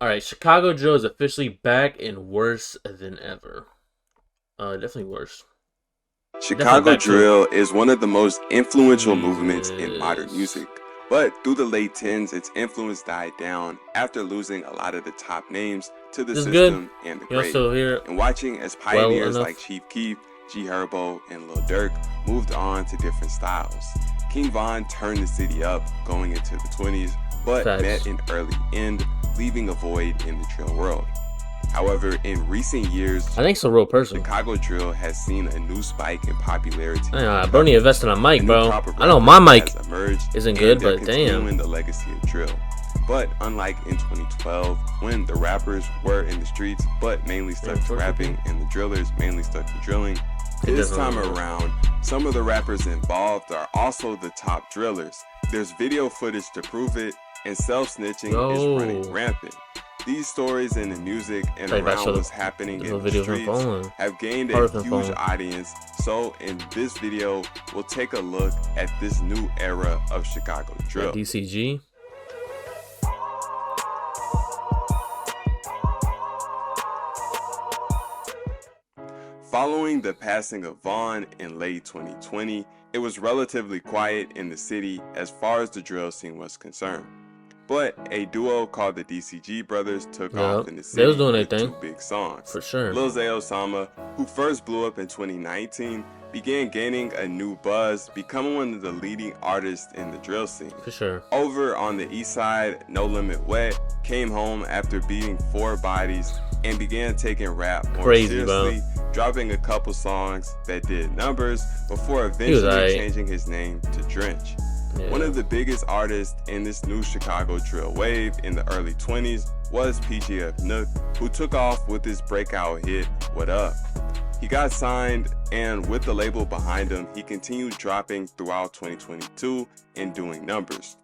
Alright, Chicago drill is officially back and worse than ever. Definitely worse. Chicago drill is one of the most influential movements in modern music. But through the late 10s, its influence died down after losing a lot of the top names to the system and the grave. And watching as pioneers like Chief Keef, G Herbo, and Lil Durk moved on to different styles. King Von turned the city up going into the 20s, but met an early end, leaving a void in the drill world. However, in recent years, I think it's a real person. Chicago drill has seen a new spike in popularity. Bro, need to invest in a mic, bro. I know my mic isn't good, but damn. The legacy of drill. But unlike in 2012, when the rappers were in the streets, but mainly stuck to rapping, and the drillers mainly stuck to drilling, this time around, some of the rappers involved are also the top drillers. There's video footage to prove it, and self-snitching is running rampant. These stories in the music and around what's happening in the streets have gained a huge audience, so in this video, we'll take a look at this new era of Chicago drill. DCG. Following the passing of Von in late 2020, it was relatively quiet in the city as far as the drill scene was concerned. But a duo called the DCG brothers took off in the city with two big songs. For sure. Lil Osama, who first blew up in 2019, began gaining a new buzz, becoming one of the leading artists in the drill scene. For sure. Over on the east side, No Limit Wet came home after beating 4 bodies and began taking rap more seriously, dropping a couple songs that did numbers before eventually changing his name to Drench. One of the biggest artists in this new Chicago drill wave in the early 20s was PGF Nook, who took off with his breakout hit, What Up? He got signed, and with the label behind him, he continued dropping throughout 2022 and doing numbers.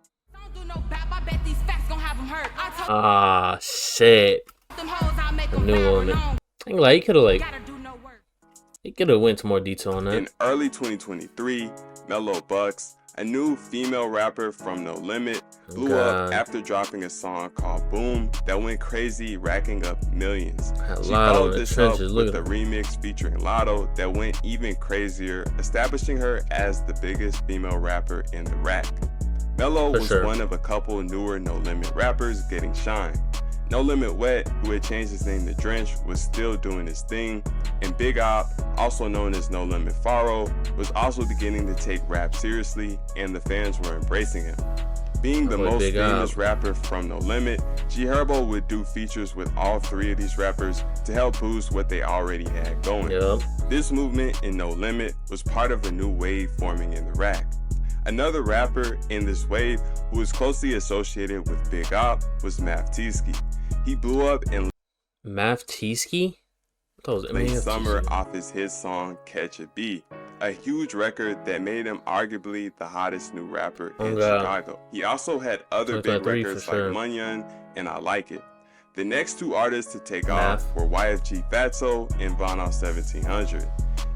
Ah, shit. The new one. I ain't like, he could have went to more detail on that. In early 2023, Mellow Bucks, a new female rapper from No Limit, blew up after dropping a song called Boom that went crazy, racking up millions. She followed this up with a remix featuring Lotto that went even crazier, establishing her as the biggest female rapper in the rack. Mellow was one of a couple newer No Limit rappers getting shine. No Limit Wet, who had changed his name to Drench, was still doing his thing, and Big Op, also known as No Limit Faro, was also beginning to take rap seriously, and the fans were embracing him. Being the most famous rapper from No Limit, G Herbo would do features with all 3 of these rappers to help boost what they already had going. This movement in No Limit was part of a new wave forming in the rack. Another rapper in this wave who was closely associated with Big Op was Maftiski. He blew up in late summer off his hit song Catch a Beat, a huge record that made him arguably the hottest new rapper in Chicago. He also had other big records like Munyon and I Like It. The next 2 artists to take off were YFG Fatso and Von off 1700.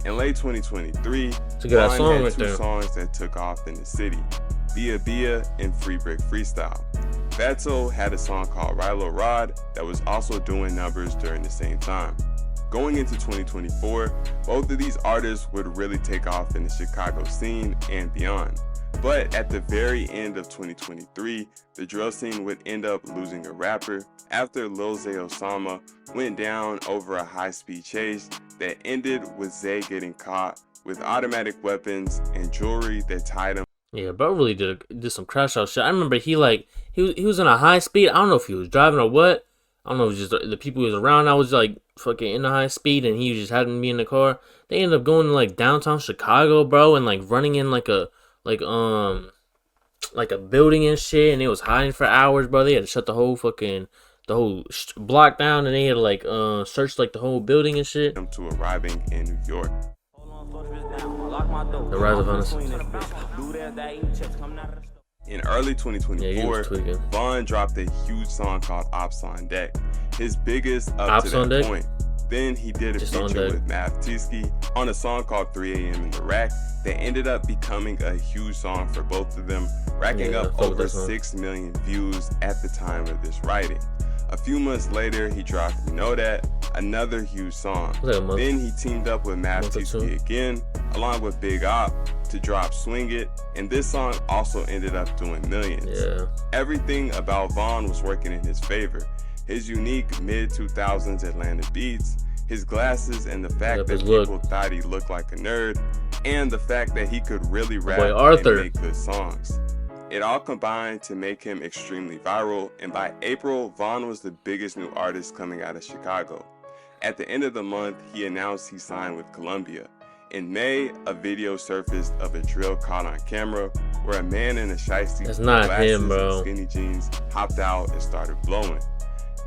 In late 2023, Von had 2 songs that took off in the city, Bia Bia and Free Brick Freestyle. Fatso had a song called Rilo Rod that was also doing numbers during the same time. Going into 2024, both of these artists would really take off in the Chicago scene and beyond. But at the very end of 2023, the drill scene would end up losing a rapper after Lil Osama went down over a high-speed chase that ended with Zay getting caught with automatic weapons and jewelry that tied him. Yeah, bro really did some crash out shit. I remember he was in a high speed. I don't know if he was driving or what. I don't know if it was just the people he was around. I was like fucking in a high speed and he just hadn't me in the car. They ended up going to like downtown Chicago, bro, and like running in like a building and shit, and it was hiding for hours, bro. They had to shut the whole block down, and they had to like search like the whole building and shit. To arriving in New York. The rise of Hounds. In early 2024, Von dropped a huge song called Ops on Deck, his biggest up to that point. Then he did a feature with Maftiski on a song called 3 AM in the Rack that ended up becoming a huge song for both of them, racking up over 6 million views at the time of this writing. A few months later, he dropped You Know That, another huge song. Then he teamed up with Mav Tski again, along with Big Op, to drop Swing It, and this song also ended up doing millions. Yeah. Everything about Von was working in his favor. His unique mid-2000s Atlanta beats, his glasses, and the fact that people thought he looked like a nerd, and the fact that he could really rap and make good songs. It all combined to make him extremely viral, and by April, Von was the biggest new artist coming out of Chicago. At the end of the month, he announced he signed with Columbia. In May, a video surfaced of a drill caught on camera where a man in a shiesty with glasses and skinny jeans hopped out and started blowing.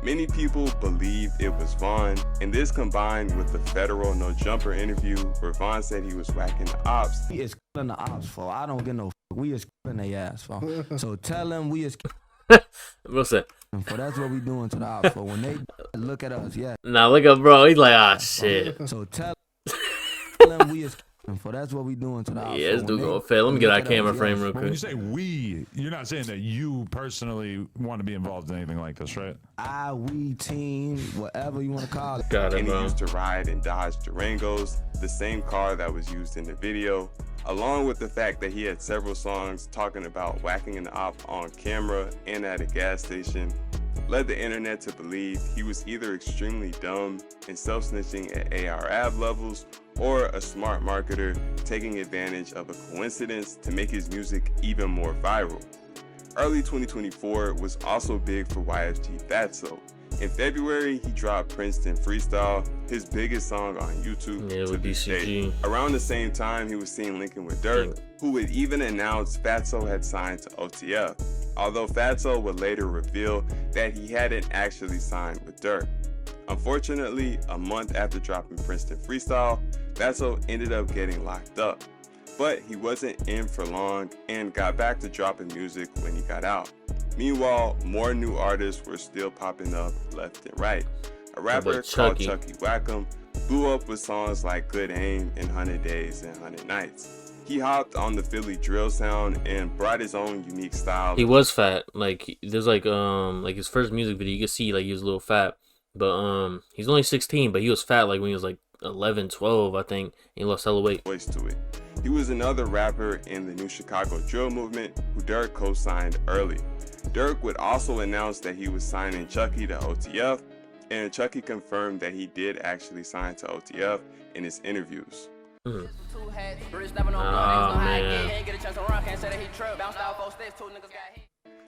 Many people believed it was Von, and this combined with the federal No Jumper interview where Von said he was whacking the ops. He is killing the ops, for I don't get no we is killing their ass, for. So tell them we is What's that? For that's what we doing to the ops, for when they look at us, yeah. Now look up, bro. He's like, ah, shit. So tell them we is for that's what we doing to the ops. Yeah, this dude gonna fail. Let me get our camera frame real quick. When you say we, you're not saying that you personally want to be involved in anything like this, right? We, team, whatever you want to call it. Got it, and bro. he used to ride and Dodge Durangos, the same car that was used in the video, along with the fact that he had several songs talking about whacking an op on camera and at a gas station, led the internet to believe he was either extremely dumb and self-snitching at AR Ab levels, or a smart marketer taking advantage of a coincidence to make his music even more viral. Early 2024 was also big for YFG Fatso. In February, he dropped Princeton Freestyle, his biggest song on YouTube to this day. Around the same time, he was seen linking with Dirk, who would even announce Fatso had signed to OTF, although Fatso would later reveal that he hadn't actually signed with Dirk. Unfortunately, a month after dropping Princeton Freestyle, Fatso ended up getting locked up. But he wasn't in for long and got back to dropping music when he got out. Meanwhile, more new artists were still popping up left and right. A rapper called Chucky Wackham blew up with songs like Good Aim and 100 Days and 100 Nights. He hopped on the Philly drill sound and brought his own unique style. He was fat. Like there's like his first music video, you can see like he was a little fat. But he's only 16, but he was fat like when he was like 11, 12, I think. And he lost hella weight. He was another rapper in the new Chicago drill movement who Dirk co-signed early. Dirk would also announce that he was signing Chucky to OTF, and Chucky confirmed that he did actually sign to OTF in his interviews. Oh, man.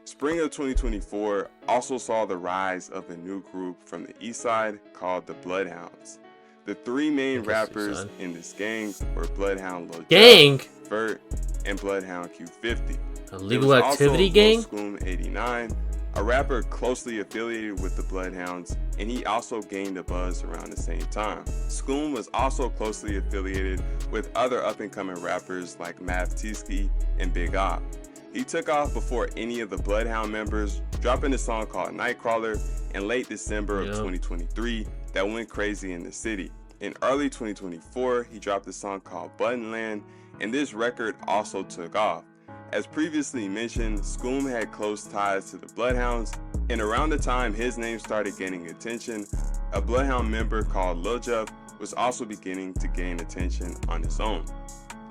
Spring of 2024 also saw the rise of a new group from the east side called the Bloodhounds. The three main rappers in this gang were Bloodhound Lil Jeff, Vert, and Bloodhound Q50. A legal activity gang? Screwy 89, a rapper closely affiliated with the Bloodhounds, and he also gained a buzz around the same time. Screwy was also closely affiliated with other up-and-coming rappers like Mav Tski and Big Op. He took off before any of the Bloodhound members, dropping a song called Nightcrawler in late December of 2023 that went crazy in the city. In early 2024, he dropped a song called Buttonland, and this record also took off. As previously mentioned, Screwy had close ties to the Bloodhounds, and around the time his name started gaining attention, a Bloodhound member called Lil Jeff was also beginning to gain attention on his own.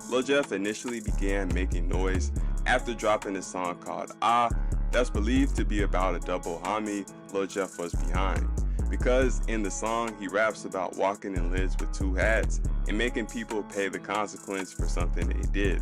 Lil Jeff initially began making noise after dropping a song called Ah, that's believed to be about a double homie Lil Jeff was behind, because in the song he raps about walking in lids with two hats and making people pay the consequence for something they did.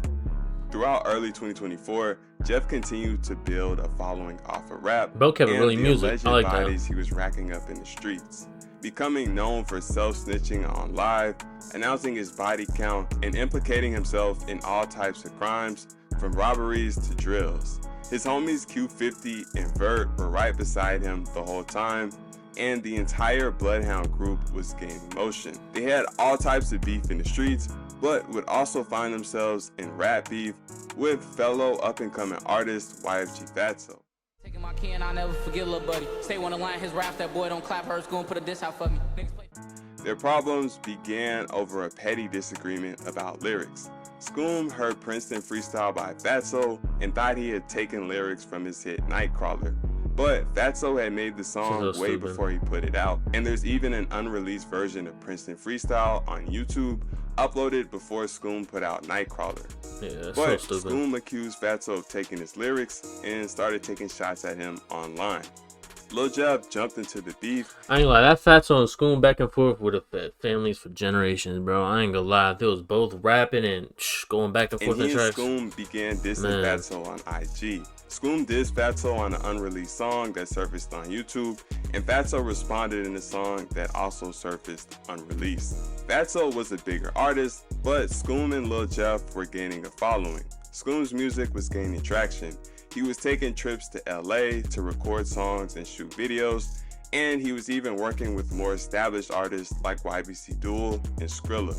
Throughout early 2024, Jeff continued to build a following off of rap Bro kept and really the music. alleged I like bodies that. he was racking up in the streets, becoming known for self-snitching on live, announcing his body count, and implicating himself in all types of crimes, from robberies to drills. His homies Q50 and Vert were right beside him the whole time, and the entire Bloodhound group was gaining motion. They had all types of beef in the streets, but would also find themselves in rap beef with fellow up-and-coming artist YFG Fatso. Taking my key and I'll never forget little buddy. Stay on the line, his rap, that boy don't clap her, it's gonna put a diss out for me. Their problems began over a petty disagreement about lyrics. Screwy heard Princeton Freestyle by Fatso and thought he had taken lyrics from his hit Nightcrawler. But Fatso had made the song way stupid. before he put it out, and there's even an unreleased version of Princeton Freestyle on YouTube, uploaded before Scoom put out Nightcrawler. Yeah, that's But so stupid. Scoom accused Fatso of taking his lyrics and started taking shots at him online. Lil Jeff jumped into the beef. I ain't gonna lie, that Fatso and Scoom back and forth would have fed families for generations, bro. I ain't gonna lie, they was both rapping and going back and forth And in he and tracks. Scoom began dissing Fatso on IG. Scoom dissed Fatso on an unreleased song that surfaced on YouTube, and Fatso responded in a song that also surfaced unreleased. Fatso was a bigger artist, but Scoom and Lil Jeff were gaining a following. Scoom's music was gaining traction. He was taking trips to LA to record songs and shoot videos, and he was even working with more established artists like YBC Duel and Skrilla.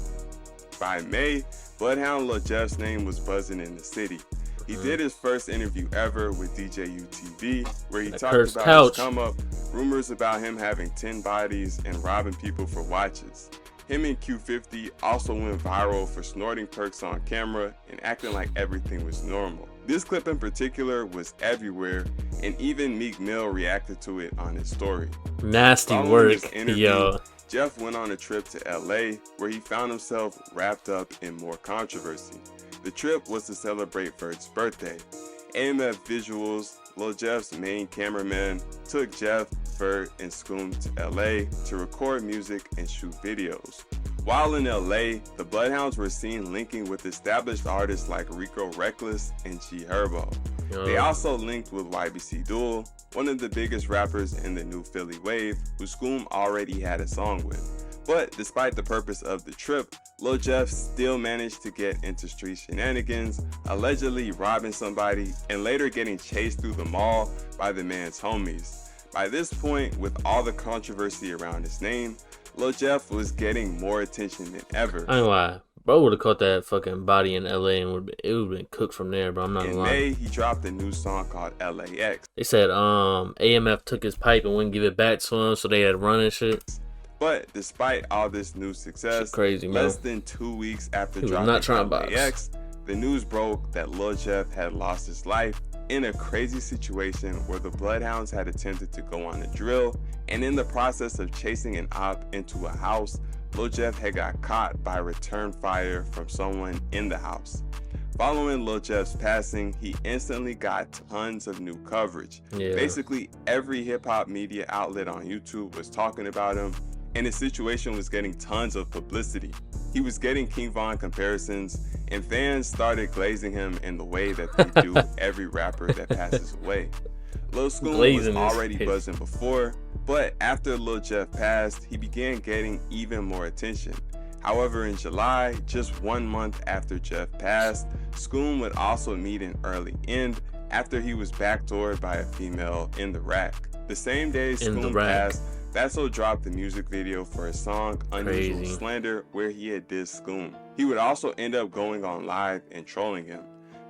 By May, Bloodhound Lil Jeff's name was buzzing in the city. He did his first interview ever with DJ UTV, where he talked about his come up, rumors about him having 10 bodies and robbing people for watches. Him and Q50 also went viral for snorting perks on camera and acting like everything was normal. This clip in particular was everywhere, and even Meek Mill reacted to it on his story. Nasty Following work, this interview, yo. Jeff went on a trip to LA, where he found himself wrapped up in more controversy. The trip was to celebrate Vert's birthday. AMF Visuals, Lil Jeff's main cameraman, took Jeff, Vert, and Scoom to LA to record music and shoot videos. While in LA, the Bloodhounds were seen linking with established artists like Rico Reckless and G Herbo. They also linked with YBC Duel, one of the biggest rappers in the new Philly wave, who Scoom already had a song with. But despite the purpose of the trip, Lil Jeff still managed to get into street shenanigans, allegedly robbing somebody and later getting chased through the mall by the man's homies. By this point, with all the controversy around his name, Lil Jeff was getting more attention than ever. I ain't gonna lie, bro would have caught that fucking body in LA and it would have been cooked from there, bro. I'm not gonna lie. In May, he dropped a new song called LAX. They said AMF took his pipe and wouldn't give it back to him, so they had to run and shit. But despite all this new success, crazy, man. less than 2 weeks after He was dropping not trying to LAX, the news broke that Lil Jeff had lost his life in a crazy situation where the Bloodhounds had attempted to go on a drill, and in the process of chasing an op into a house, Lil Jeff had got caught by return fire from someone in the house. Following Lil Jeff's passing, he instantly got tons of new coverage. Yeah. Basically, every hip-hop media outlet on YouTube was talking about him, and his situation was getting tons of publicity. He was getting King Von comparisons, and fans started glazing him in the way that they do every rapper that passes away. Lil Scoom was already buzzing before, but after Lil Jeff passed, he began getting even more attention. However, in July, just 1 month after Jeff passed, Scoom would also meet an early end after he was backdoored by a female in the rack. The same day Scoom passed, Fatso dropped the music video for his song Unusual Slander, where he had dissed Scoom. He would also end up going on live and trolling him.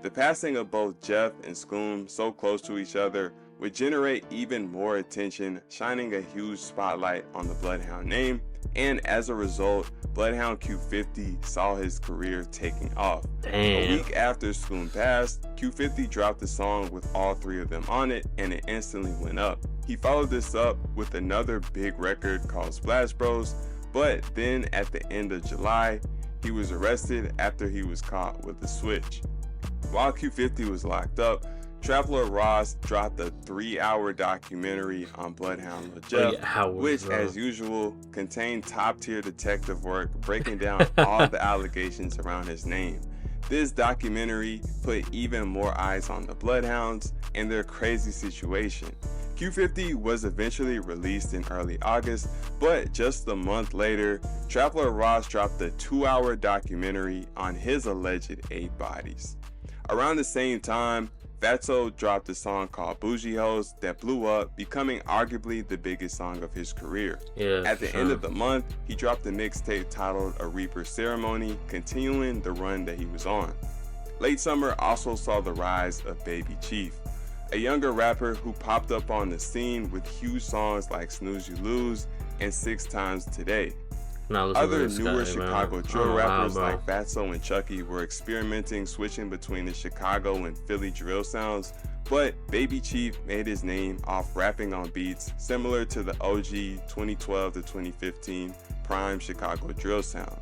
The passing of both Jeff and Scoom so close to each other would generate even more attention, shining a huge spotlight on the Bloodhound name, and as a result, Bloodhound Q50 saw his career taking off. Damn. A week after Scoom passed, Q50 dropped a song with all 3 of them on it, and it instantly went up. He followed this up with another big record called Splash Bros, but then at the end of July, he was arrested after he was caught with a switch. While Q50 was locked up, Traveler Ross dropped a 3-hour documentary on Bloodhound Lil Jeff, which, as usual, contained top-tier detective work breaking down all the allegations around his name. This documentary put even more eyes on the Bloodhounds and their crazy situation. Q50 was eventually released in early August, but just a month later, Traveler Ross dropped a 2-hour documentary on his alleged 8 bodies. Around the same time, Fatso dropped a song called Bougie Hoes that blew up, becoming arguably the biggest song of his career. At the end of the month, he dropped a mixtape titled A Reaper Ceremony, continuing the run that he was on. Late summer also saw the rise of Baby Chief, a younger rapper who popped up on the scene with huge songs like Snooze You Lose and 6 Times Today. Other newer Chicago drill rappers like Fatso and Chucky were experimenting, switching between the Chicago and Philly drill sounds, But Baby Chief made his name off rapping on beats similar to the OG 2012 to 2015 prime Chicago drill sound.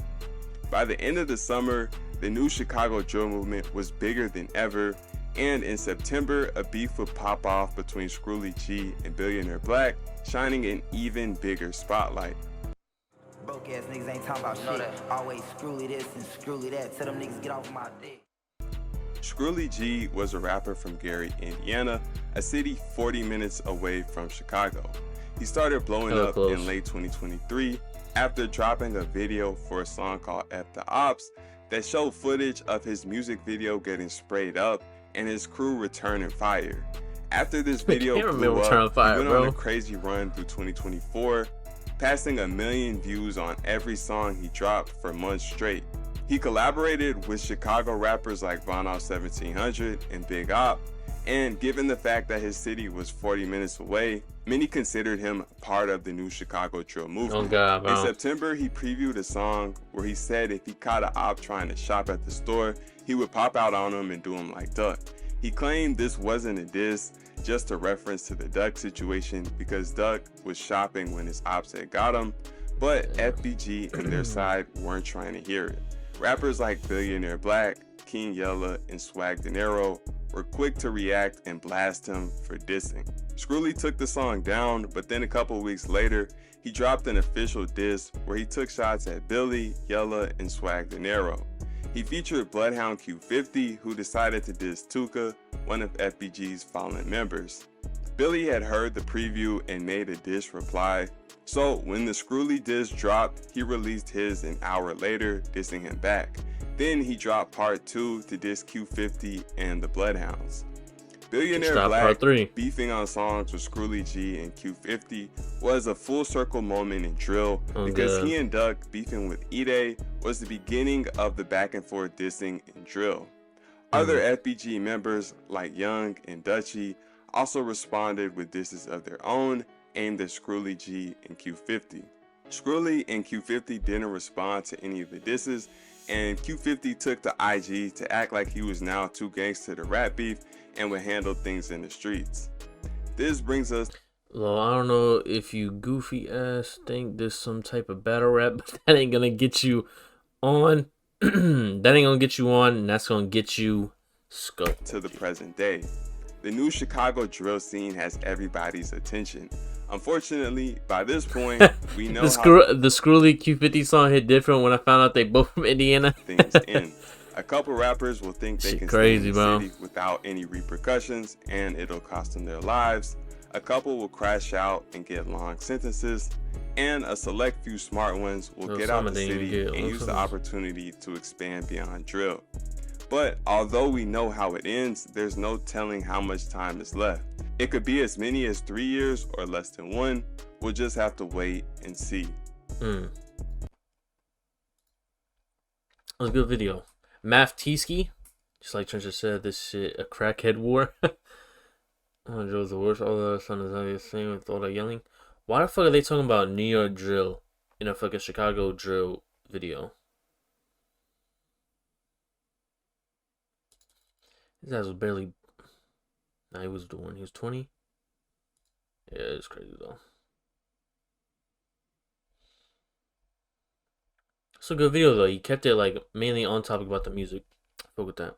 By the end of the summer, the new Chicago drill movement was bigger than ever, and in September, a beef would pop off between Screwy G and Billionaire Black, shining an even bigger spotlight. Broke ass niggas ain't talking about shit. Always Screwy this and Screwy that. Tell them niggas get off my dick. Screwy G was a rapper from Gary, Indiana, a city 40 minutes away from Chicago. He started blowing up in late 2023 after dropping a video for a song called F the Ops that showed footage of his music video getting sprayed up and his crew returning fire. After this video blew up, he went on a crazy run through 2024, passing 1 million views on every song he dropped for months straight. He collaborated with Chicago rappers like Von Off 1700 and Big Op, and given the fact that his city was 40 minutes away, many considered him part of the new Chicago drill movement. In September, he previewed a song where he said if he caught an op trying to shop at the store, he would pop out on him and do him like Duck. He claimed this wasn't a diss, just a reference to the Duck situation because Duck was shopping when his ops had got him, but FBG and their side weren't trying to hear it. Rappers like Billionaire Black, King Yella, and Swag Dinero were quick to react and blast him for dissing. Screwy took the song down, but then a couple weeks later, he dropped an official diss where he took shots at Billy, Yella, and Swag Dinero. He featured Bloodhound Q50, who decided to diss Tuka, one of FBG's fallen members. Billy had heard the preview and made a diss reply, so when the Screwy diss dropped, he released his an hour later, dissing him back. Then he dropped part 2 to diss Q50 and the Bloodhounds. Billionaire Black beefing on songs with Screwy G and Q50 was a full circle moment in drill because he and Duck beefing with Ide was the beginning of the back and forth dissing in drill. Other FBG members like Young and Dutchy also responded with disses of their own aimed at Screwy G and Q50. Screwy and Q50 didn't respond to any of the disses, and Q50 took to IG to act like he was now too gangster to rap beef and would handle things in the streets. This brings us... Well, I don't know if you goofy ass think there's some type of battle rap, but that ain't gonna get you on. That ain't gonna get you on, and that's gonna get you scoped. To the present day. The new Chicago drill scene has everybody's attention. Unfortunately, by this point, we know the Screwy Q50 song hit different when I found out they both from Indiana. Things end. A couple rappers will think they can stay in the city without any repercussions, and it'll cost them their lives. A couple will crash out and get long sentences, and a select few smart ones will get out the city and use the opportunity to expand beyond drill. But although we know how it ends, there's no telling how much time is left. It could be as many as 3 years or less than 1. We'll just have to wait and see. That was a good video. Math T-Ski, just like Trencher said, this shit a crackhead war. Oh, Joe's the worst. All the other son is the same with all that yelling. Why the fuck are they talking about New York drill in a fucking Chicago drill video? His ass was barely... Nah, he was the one. He was 20. Yeah, it's crazy though. It's a good video though. He kept it like mainly on topic about the music. I fuck with that.